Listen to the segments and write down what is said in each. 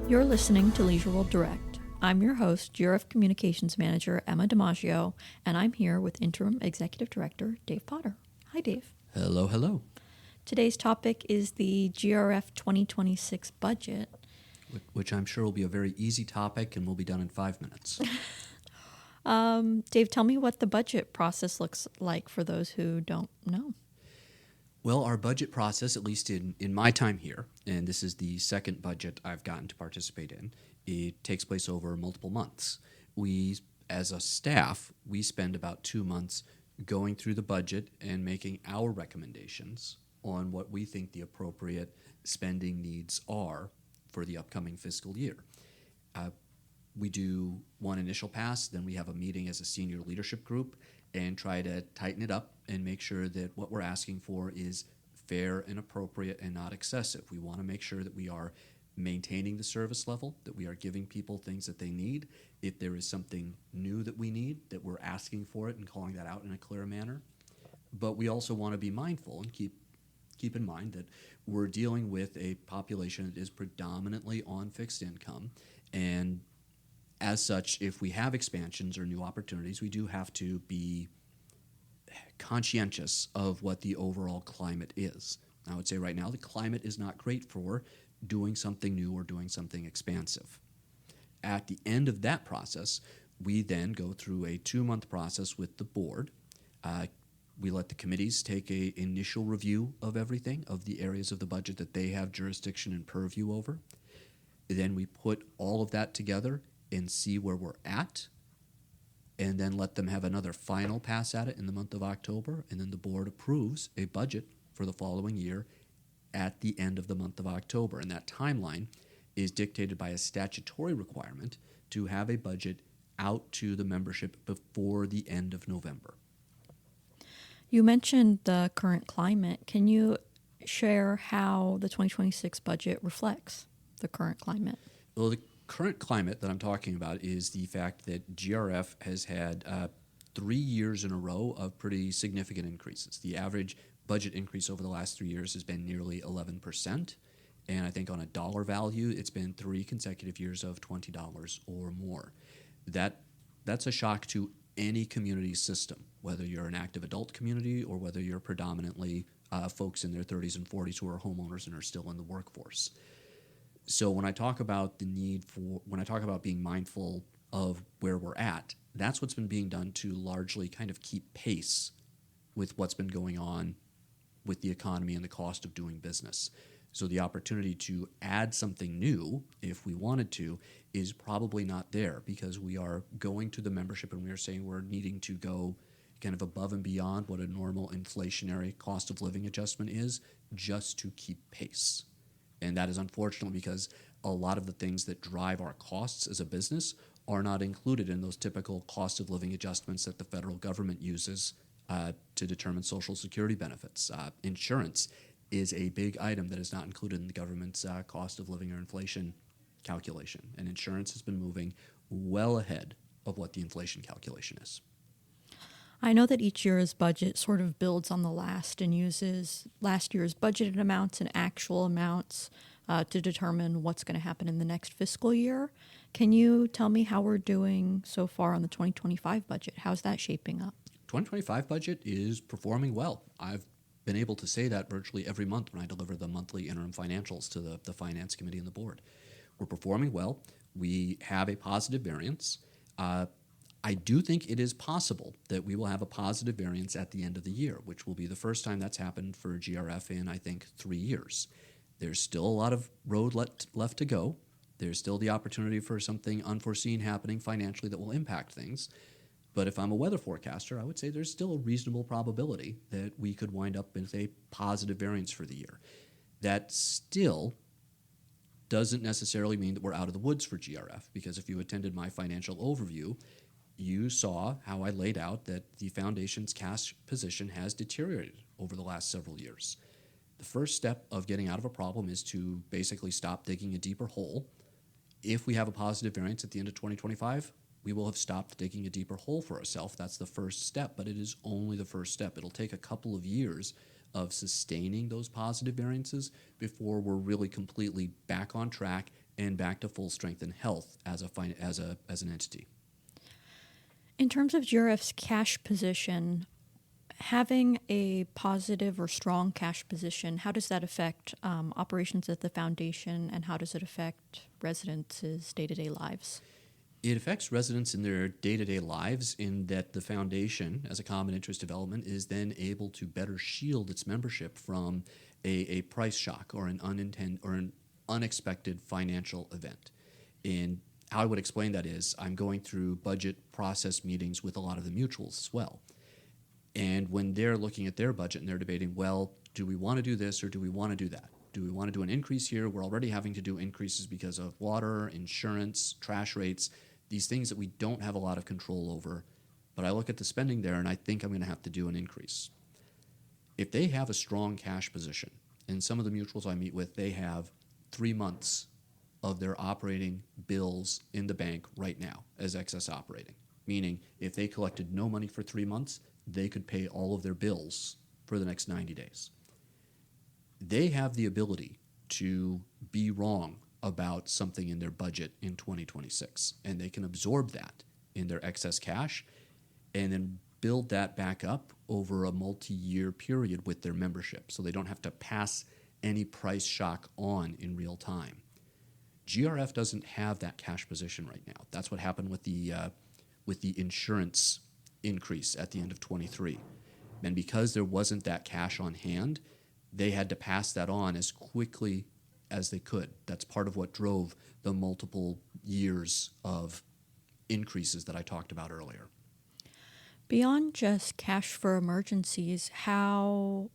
You're listening to Leisure World Direct. I'm your host, GRF Communications Manager Emma DiMaggio, and I'm here with Interim Executive Director Dave Potter. Hi, Dave. Hello, hello. Today's topic is the GRF 2026 budget. Which I'm sure will be a very easy topic and will be done in 5 minutes. Dave, tell me what the budget process looks like for those who don't know. Well, our budget process, at least in my time here, and this is the second budget I've gotten to participate in, it takes place over multiple months. We, as a staff, we spend about 2 months going through the budget and making our recommendations on what we think the appropriate spending needs are for the upcoming fiscal year. We do one initial pass, then we have a meeting as a senior leadership group and try to tighten it up and make sure that what we're asking for is fair and appropriate and not excessive. We want to make sure that we are maintaining the service level, that we are giving people things that they need. If there is something new that we need, that we're asking for it and calling that out in a clear manner. But we also want to be mindful and keep in mind that we're dealing with a population that is predominantly on fixed income, and as such, if we have expansions or new opportunities, we do have to be conscientious of what the overall climate is. I would say right now the climate is not great for doing something new or doing something expansive. At the end of that process, we then go through a 2-month process with the board. We let the committees take an initial review of everything, of the areas of the budget that they have jurisdiction and purview over. Then we put all of that together and see where we're at, and then let them have another final pass at it in the month of October, and then the board approves a budget for the following year at the end of the month of October. And that timeline is dictated by a statutory requirement to have a budget out to the membership before the end of November. You mentioned the current climate. Can you share how the 2026 budget reflects the current climate? Well, the current climate that I'm talking about is the fact that GRF has had 3 years in a row of pretty significant increases. The average budget increase over the last 3 years has been nearly 11%, and I think on a dollar value, it's been 3 consecutive years of $20 or more. That's a shock to any community system, whether you're an active adult community or whether you're predominantly folks in their 30s and 40s who are homeowners and are still in the workforce. So when I talk about being mindful of where we're at, that's what's been being done to largely kind of keep pace with what's been going on with the economy and the cost of doing business. So the opportunity to add something new, if we wanted to, is probably not there, because we are going to the membership and we are saying we're needing to go kind of above and beyond what a normal inflationary cost of living adjustment is, just to keep pace. And that is unfortunate because a lot of the things that drive our costs as a business are not included in those typical cost of living adjustments that the federal government uses to determine Social Security benefits. Insurance is a big item that is not included in the government's cost of living or inflation calculation. And insurance has been moving well ahead of what the inflation calculation is. I know that each year's budget sort of builds on the last and uses last year's budgeted amounts and actual amounts to determine what's going to happen in the next fiscal year. Can you tell me how we're doing so far on the 2025 budget? How's that shaping up? 2025 budget is performing well. I've been able to say that virtually every month when I deliver the monthly interim financials to the Finance Committee and the board. We're performing well. We have a positive variance. I do think it is possible that we will have a positive variance at the end of the year, which will be the first time that's happened for GRF in, I think, 3 years. There's still a lot of road left to go. There's still the opportunity for something unforeseen happening financially that will impact things. But if I'm a weather forecaster, I would say there's still a reasonable probability that we could wind up with a positive variance for the year. That still doesn't necessarily mean that we're out of the woods for GRF, because if you attended my financial overview, you saw how I laid out that the foundation's cash position has deteriorated over the last several years. The first step of getting out of a problem is to basically stop digging a deeper hole. If we have a positive variance at the end of 2025, we will have stopped digging a deeper hole for ourselves. That's the first step, but it is only the first step. It'll take a couple of years of sustaining those positive variances before we're really completely back on track and back to full strength and health as an entity. In terms of GRF's cash position, having a positive or strong cash position, how does that affect operations at the foundation, and how does it affect residents' day-to-day lives? It affects residents in their day-to-day lives in that the foundation, as a common interest development, is then able to better shield its membership from a price shock or an unexpected financial event. And how I would explain that is I'm going through budget process meetings with a lot of the mutuals as well. And when they're looking at their budget and they're debating, well, do we want to do this or do we want to do that? Do we want to do an increase here? We're already having to do increases because of water, insurance, trash rates, these things that we don't have a lot of control over. But I look at the spending there and I think I'm going to have to do an increase. If they have a strong cash position, and some of the mutuals I meet with, they have 3 months of their operating bills in the bank right now as excess operating. Meaning, if they collected no money for 3 months, they could pay all of their bills for the next 90 days. They have the ability to be wrong about something in their budget in 2026, and they can absorb that in their excess cash and then build that back up over a multi-year period with their membership, so they don't have to pass any price shock on in real time. GRF doesn't have that cash position right now. That's what happened with the insurance increase at the end of 23. And because there wasn't that cash on hand, they had to pass that on as quickly as they could. That's part of what drove the multiple years of increases that I talked about earlier. Beyond just cash for emergencies, how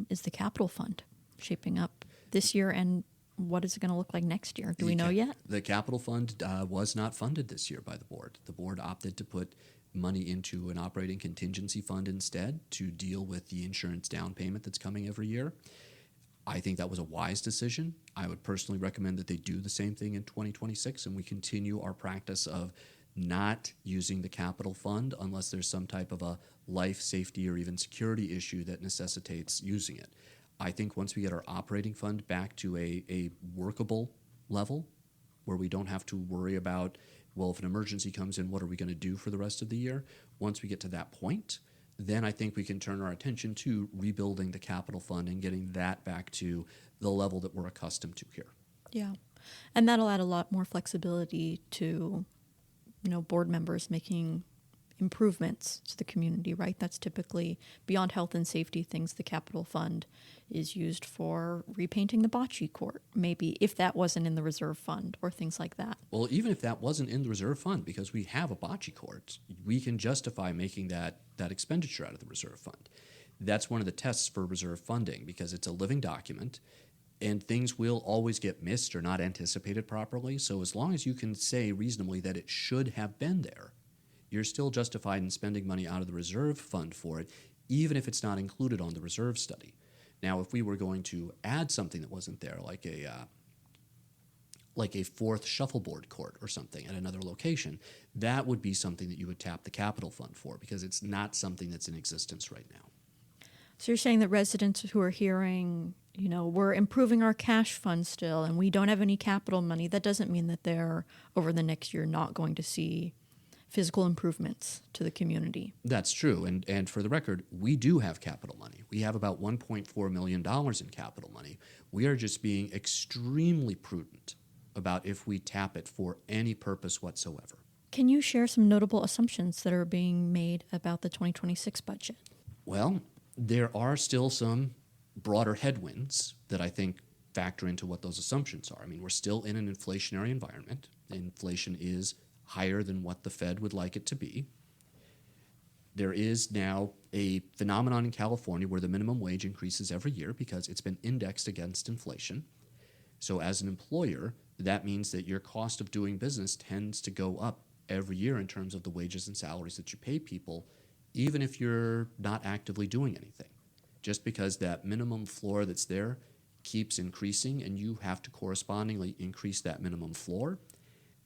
is the capital fund shaping up this year, and what is it going to look like next year? Do we know yet? The capital fund was not funded this year by the board. The board opted to put money into an operating contingency fund instead to deal with the insurance down payment that's coming every year. I think that was a wise decision. I would personally recommend that they do the same thing in 2026, and we continue our practice of not using the capital fund unless there's some type of a life, safety, or even security issue that necessitates using it. I think once we get our operating fund back to a workable level where we don't have to worry about, well, if an emergency comes in, what are we going to do for the rest of the year? Once we get to that point, then I think we can turn our attention to rebuilding the capital fund and getting that back to the level that we're accustomed to here. Yeah. And that'll add a lot more flexibility to, board members making improvements to the community, right? That's typically beyond health and safety things. The capital fund is used for repainting the bocce court, maybe, if that wasn't in the reserve fund, or things like that. Well, even if that wasn't in the reserve fund, because we have a bocce court, we can justify making that expenditure out of the reserve fund. That's one of the tests for reserve funding, because it's a living document and things will always get missed or not anticipated properly. So as long as you can say reasonably that it should have been there, you're still justified in spending money out of the reserve fund for it, even if it's not included on the reserve study. Now, if we were going to add something that wasn't there, like a fourth shuffleboard court or something at another location, that would be something that you would tap the capital fund for, because it's not something that's in existence right now. So you're saying that residents who are hearing, we're improving our cash fund still and we don't have any capital money, that doesn't mean that they're, over the next year, not going to see physical improvements to the community. That's true. And for the record, we do have capital money. We have about $1.4 million in capital money. We are just being extremely prudent about if we tap it for any purpose whatsoever. Can you share some notable assumptions that are being made about the 2026 budget? Well, there are still some broader headwinds that I think factor into what those assumptions are. I mean, we're still in an inflationary environment. Inflation is higher than what the Fed would like it to be. There is now a phenomenon in California where the minimum wage increases every year because it's been indexed against inflation. So as an employer, that means that your cost of doing business tends to go up every year in terms of the wages and salaries that you pay people, even if you're not actively doing anything. Just because that minimum floor that's there keeps increasing, and you have to correspondingly increase that minimum floor.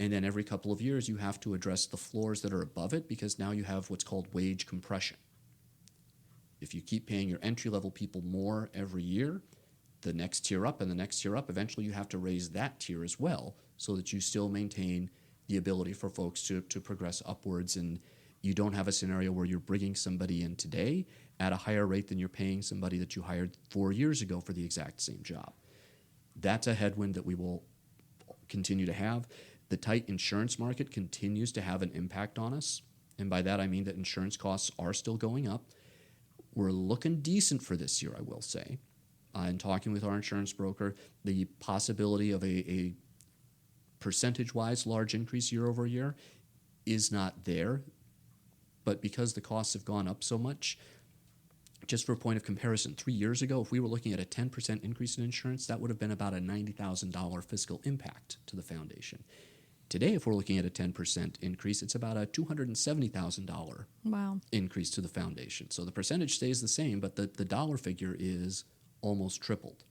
And then every couple of years, you have to address the floors that are above it, because now you have what's called wage compression. If you keep paying your entry-level people more every year, the next tier up and the next tier up, eventually you have to raise that tier as well so that you still maintain the ability for folks to progress upwards, and you don't have a scenario where you're bringing somebody in today at a higher rate than you're paying somebody that you hired 4 years ago for the exact same job. That's a headwind that we will continue to have. The tight insurance market continues to have an impact on us, and by that I mean that insurance costs are still going up. We're looking decent for this year, I will say. In talking with our insurance broker, the possibility of a percentage-wise large increase year over year is not there. But because the costs have gone up so much, just for a point of comparison, 3 years ago, if we were looking at a 10% increase in insurance, that would have been about a $90,000 fiscal impact to the foundation. Today, if we're looking at a 10% increase, it's about a $270,000 Wow. increase to the foundation. So the percentage stays the same, but the dollar figure is almost tripled.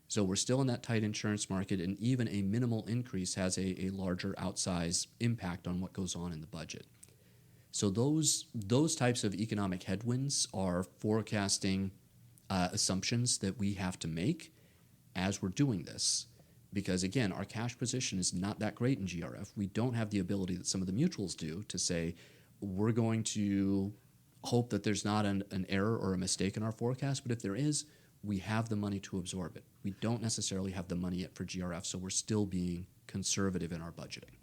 So we're still in that tight insurance market, and even a minimal increase has a larger outsized impact on what goes on in the budget. So those types of economic headwinds are forecasting assumptions that we have to make as we're doing this. Because again, our cash position is not that great in GRF. We don't have the ability that some of the mutuals do to say, we're going to hope that there's not an error or a mistake in our forecast, but if there is, we have the money to absorb it. We don't necessarily have the money yet for GRF, so we're still being conservative in our budgeting.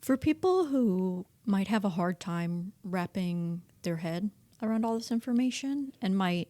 For people who might have a hard time wrapping their head around all this information and might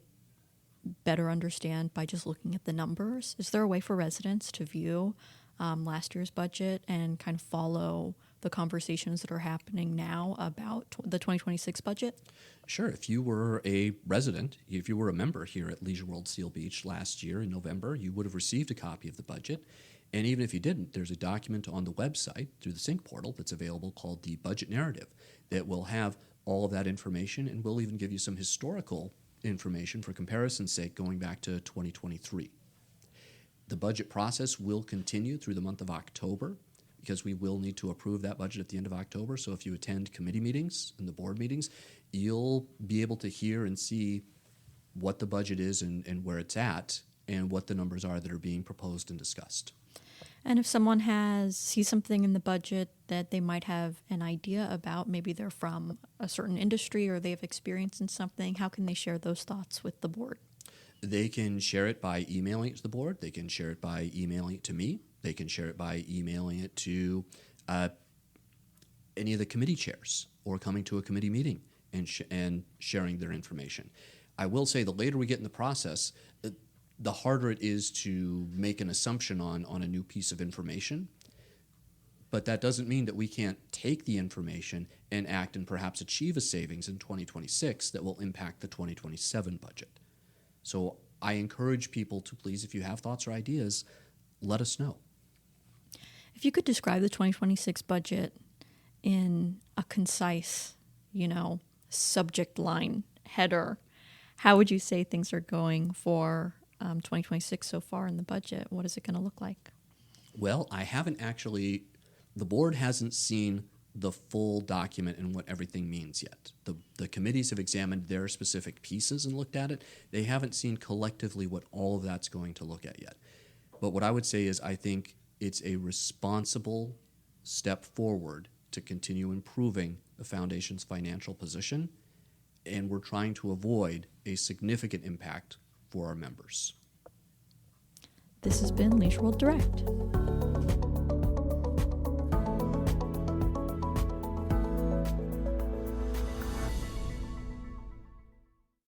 better understand by just looking at the numbers, is there a way for residents to view last year's budget and kind of follow the conversations that are happening now about the 2026 budget? Sure. If you were a resident, if you were a member here at Leisure World Seal Beach last year in November, you would have received a copy of the budget. And even if you didn't, there's a document on the website through the Sync portal that's available called the Budget Narrative that will have all of that information, and we'll even give you some historical information for comparison's sake going back to 2023. The budget process will continue through the month of October because we will need to approve that budget at the end of October. So if you attend committee meetings and the board meetings, you'll be able to hear and see what the budget is and where it's at and what the numbers are that are being proposed and discussed. And if someone sees something in the budget that they might have an idea about, maybe they're from a certain industry or they have experience in something, how can they share those thoughts with the board? They can share it by emailing it to the board. They can share it by emailing it to me. They can share it by emailing it to any of the committee chairs or coming to a committee meeting and sharing their information. I will say the later we get in the process, the harder it is to make an assumption on a new piece of information. But that doesn't mean that we can't take the information and act and perhaps achieve a savings in 2026 that will impact the 2027 budget. So I encourage people to please, if you have thoughts or ideas, let us know. If you could describe the 2026 budget in a concise, subject line header, how would you say things are going for 2026 so far in the budget? What is it going to look like? Well, the board hasn't seen the full document and what everything means yet. The committees have examined their specific pieces and looked at it. They haven't seen collectively what all of that's going to look at yet. But what I would say is I think it's a responsible step forward to continue improving the foundation's financial position, and we're trying to avoid a significant impact for our members. This has been Leisure World Direct.